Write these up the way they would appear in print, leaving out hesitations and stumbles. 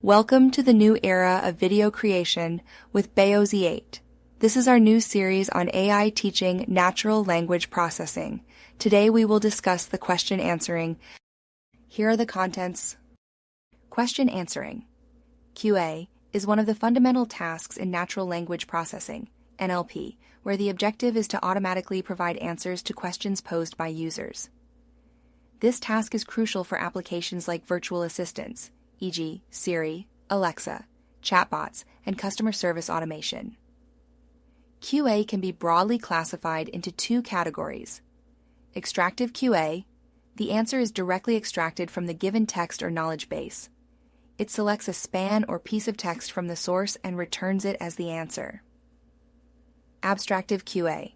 Welcome to the new era of video creation with BeoZ8. This is our new series on AI teaching natural language processing. Today we will discuss the question answering. Here are the contents. Question answering. QA is one of the fundamental tasks in natural language processing, NLP, where the objective is to automatically provide answers to questions posed by users. This task is crucial for applications like virtual assistants, e.g., Siri, Alexa, chatbots, and customer service automation. QA can be broadly classified into two categories. Extractive QA, the answer is directly extracted from the given text or knowledge base. It selects a span or piece of text from the source and returns it as the answer. Abstractive QA.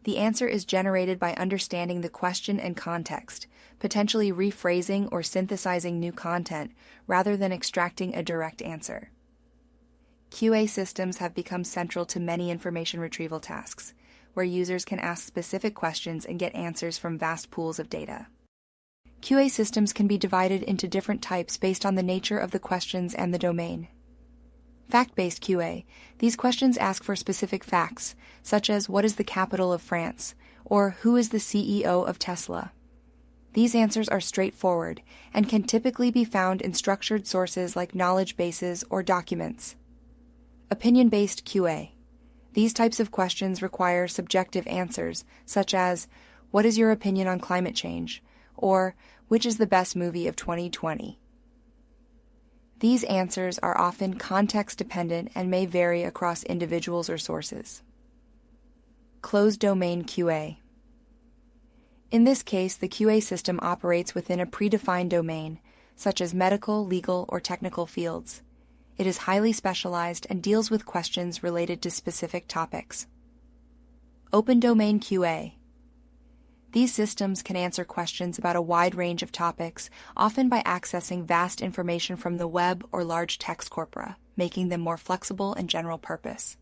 The answer is generated by understanding the question and context, potentially rephrasing or synthesizing new content rather than extracting a direct answer. QA systems have become central to many information retrieval tasks, where users can ask specific questions and get answers from vast pools of data. QA systems can be divided into different types based on the nature of the questions and the domain. Fact-based QA. These questions ask for specific facts, such as what is the capital of France, or who is the CEO of Tesla. These answers are straightforward and can typically be found in structured sources like knowledge bases or documents. Opinion-based QA. These types of questions require subjective answers, such as, what is your opinion on climate change, or which is the best movie of 2020? These answers are often context-dependent and may vary across individuals or sources. Closed domain QA. In this case, the QA system operates within a predefined domain, such as medical, legal, or technical fields. It is highly specialized and deals with questions related to specific topics. Open domain QA. These systems can answer questions about a wide range of topics, often by accessing vast information from the web or large text corpora, making them more flexible and general purpose.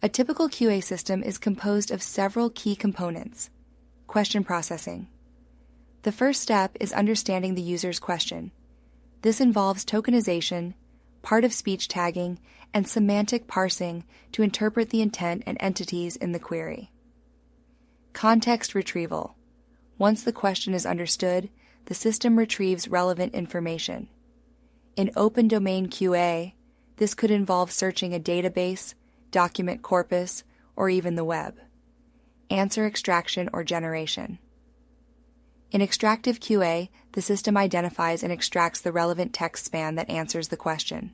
A typical QA system is composed of several key components. Question processing. The first step is understanding the user's question. This involves tokenization, part-of-speech tagging, and semantic parsing to interpret the intent and entities in the query. Context retrieval. Once the question is understood, the system retrieves relevant information. In open domain QA, this could involve searching a database, document corpus, or even the web. Answer extraction or generation. In extractive QA, the system identifies and extracts the relevant text span that answers the question.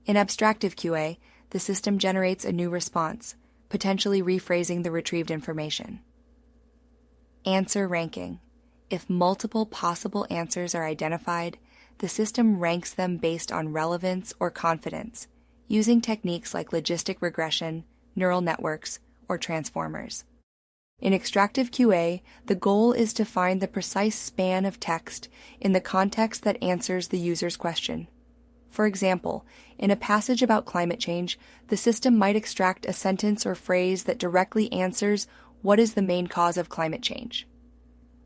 In abstractive QA, the system generates a new response, potentially rephrasing the retrieved information. Answer ranking. If multiple possible answers are identified, the system ranks them based on relevance or confidence, using techniques like logistic regression, neural networks, or transformers. In extractive QA, the goal is to find the precise span of text in the context that answers the user's question. For example, in a passage about climate change, the system might extract a sentence or phrase that directly answers what is the main cause of climate change.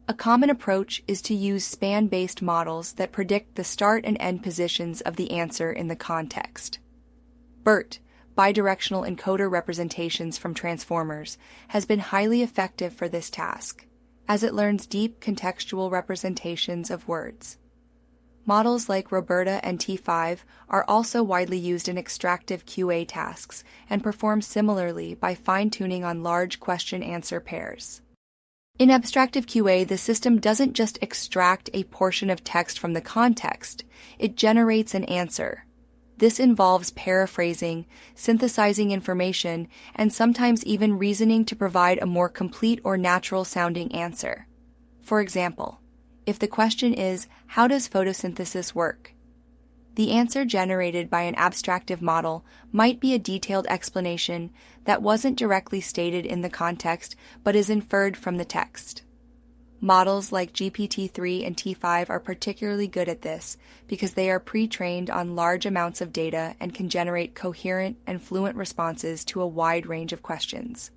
A common approach is to use span-based models that predict the start and end positions of the answer in the context. BERT, bidirectional encoder representations from transformers, has been highly effective for this task, as it learns deep contextual representations of words. Models like Roberta and T5 are also widely used in extractive QA tasks and perform similarly by fine-tuning on large question-answer pairs. In abstractive QA, the system doesn't just extract a portion of text from the context, it generates an answer. This involves paraphrasing, synthesizing information, and sometimes even reasoning to provide a more complete or natural-sounding answer. For example, if the question is, how does photosynthesis work? The answer generated by an abstractive model might be a detailed explanation that wasn't directly stated in the context but is inferred from the text. Models like GPT-3 and T5 are particularly good at this because they are pre-trained on large amounts of data and can generate coherent and fluent responses to a wide range of questions.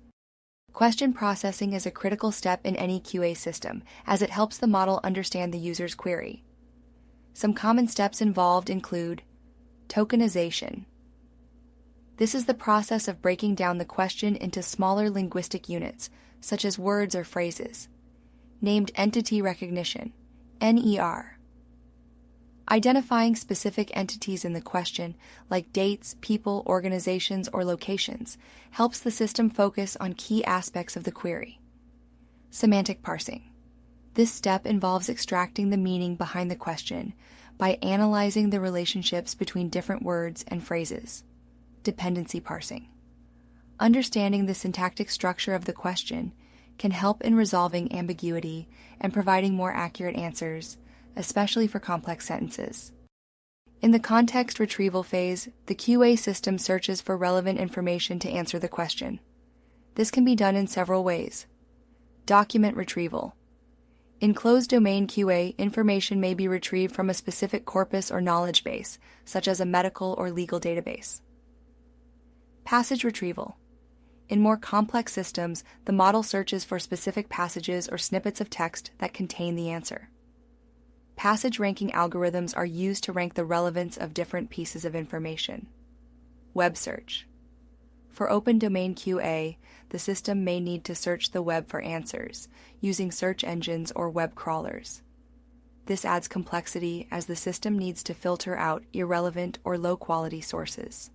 Question processing is a critical step in any QA system, as it helps the model understand the user's query. Some common steps involved include Tokenization. This is the process of breaking down the question into smaller linguistic units, such as words or phrases. Named entity recognition, NER. Identifying specific entities in the question, like dates, people, organizations, or locations, helps the system focus on key aspects of the query. Semantic parsing. This step involves extracting the meaning behind the question by analyzing the relationships between different words and phrases. Dependency parsing. Understanding the syntactic structure of the question can help in resolving ambiguity and providing more accurate answers, especially for complex sentences. In the context retrieval phase, the QA system searches for relevant information to answer the question. This can be done in several ways. Document retrieval. In closed-domain QA, information may be retrieved from a specific corpus or knowledge base, such as a medical or legal database. Passage retrieval. In more complex systems, the model searches for specific passages or snippets of text that contain the answer. Passage ranking algorithms are used to rank the relevance of different pieces of information. Web search. For open domain QA, the system may need to search the web for answers, using search engines or web crawlers. This adds complexity as the system needs to filter out irrelevant or low-quality sources.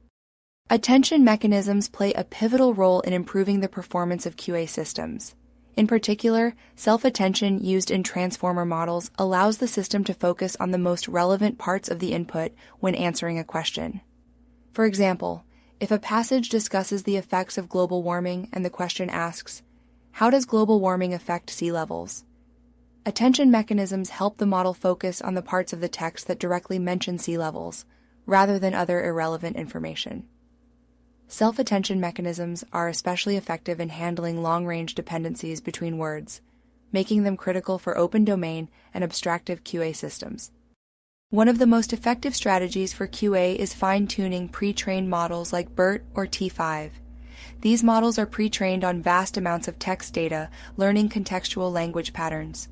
Attention mechanisms play a pivotal role in improving the performance of QA systems. In particular, self-attention used in transformer models allows the system to focus on the most relevant parts of the input when answering a question. For example, if a passage discusses the effects of global warming and the question asks, "How does global warming affect sea levels?" Attention mechanisms help the model focus on the parts of the text that directly mention sea levels, rather than other irrelevant information. Self-attention mechanisms are especially effective in handling long-range dependencies between words, making them critical for open domain and abstractive QA systems. One of the most effective strategies for QA is fine-tuning pre-trained models like BERT or T5. These models are pre-trained on vast amounts of text data, learning contextual language patterns.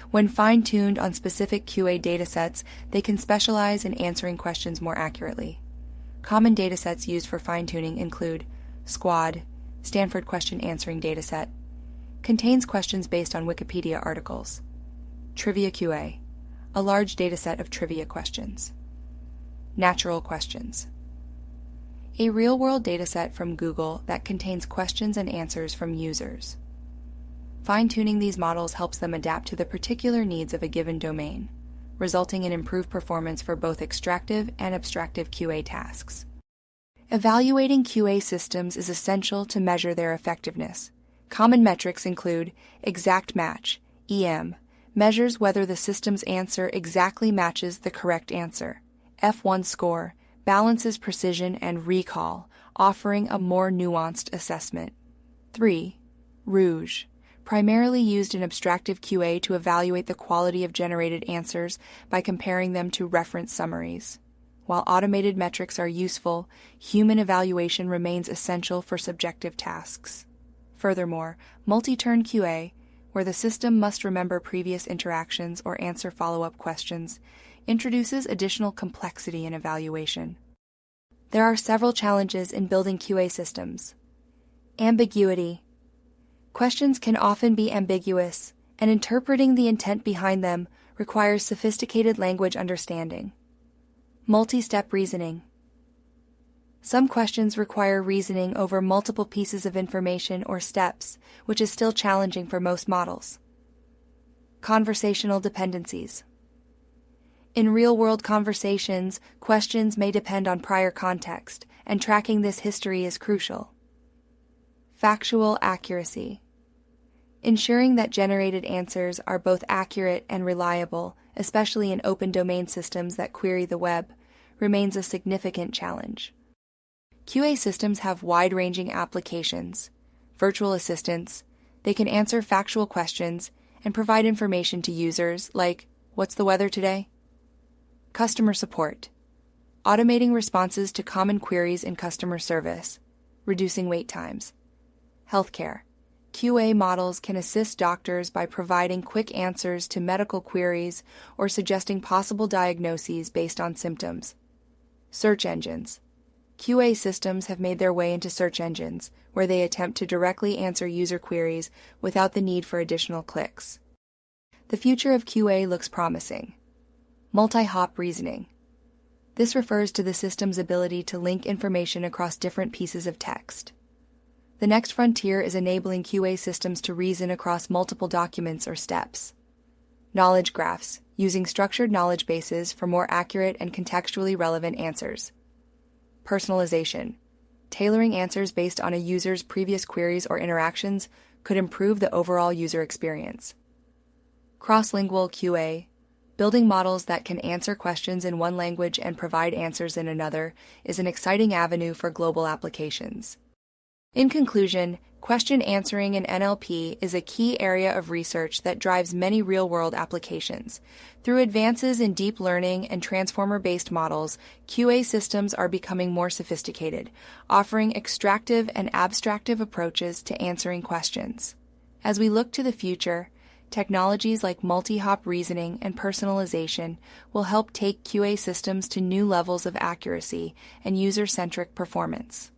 When fine-tuned on specific QA datasets, they can specialize in answering questions more accurately. Common datasets used for fine-tuning include SQUAD, Stanford Question Answering Dataset, contains questions based on Wikipedia articles. Trivia QA, a large dataset of trivia questions. Natural questions, a real-world dataset from Google that contains questions and answers from users. Fine-tuning these models helps them adapt to the particular needs of a given domain, resulting in improved performance for both extractive and abstractive QA tasks. Evaluating QA systems is essential to measure their effectiveness. Common metrics include exact match, EM, measures whether the system's answer exactly matches the correct answer. F1 score, balances precision and recall, offering a more nuanced assessment. 3. Rouge, primarily used in abstractive QA to evaluate the quality of generated answers by comparing them to reference summaries. While automated metrics are useful, human evaluation remains essential for subjective tasks. Furthermore, multi-turn QA, where the system must remember previous interactions or answer follow-up questions, introduces additional complexity in evaluation. There are several challenges in building QA systems. Ambiguity. Questions can often be ambiguous, and interpreting the intent behind them requires sophisticated language understanding. Multi-step reasoning. Some questions require reasoning over multiple pieces of information or steps, which is still challenging for most models. Conversational dependencies. In real-world conversations, questions may depend on prior context, and tracking this history is crucial. Factual accuracy. Ensuring that generated answers are both accurate and reliable, especially in open domain systems that query the web, remains a significant challenge. QA systems have wide-ranging applications. Virtual assistants, they can answer factual questions and provide information to users like, "What's the weather today?" Customer support, automating responses to common queries in customer service, reducing wait times. Healthcare, QA models can assist doctors by providing quick answers to medical queries or suggesting possible diagnoses based on symptoms. Search engines. QA systems have made their way into search engines, where they attempt to directly answer user queries without the need for additional clicks. The future of QA looks promising. Multi-hop reasoning. This refers to the system's ability to link information across different pieces of text. The next frontier is enabling QA systems to reason across multiple documents or steps. Knowledge graphs, using structured knowledge bases for more accurate and contextually relevant answers. Personalization. Tailoring answers based on a user's previous queries or interactions could improve the overall user experience. Cross-lingual QA. Building models that can answer questions in one language and provide answers in another is an exciting avenue for global applications. In conclusion, question answering in NLP is a key area of research that drives many real-world applications. Through advances in deep learning and transformer-based models, QA systems are becoming more sophisticated, offering extractive and abstractive approaches to answering questions. As we look to the future, technologies like multi-hop reasoning and personalization will help take QA systems to new levels of accuracy and user-centric performance.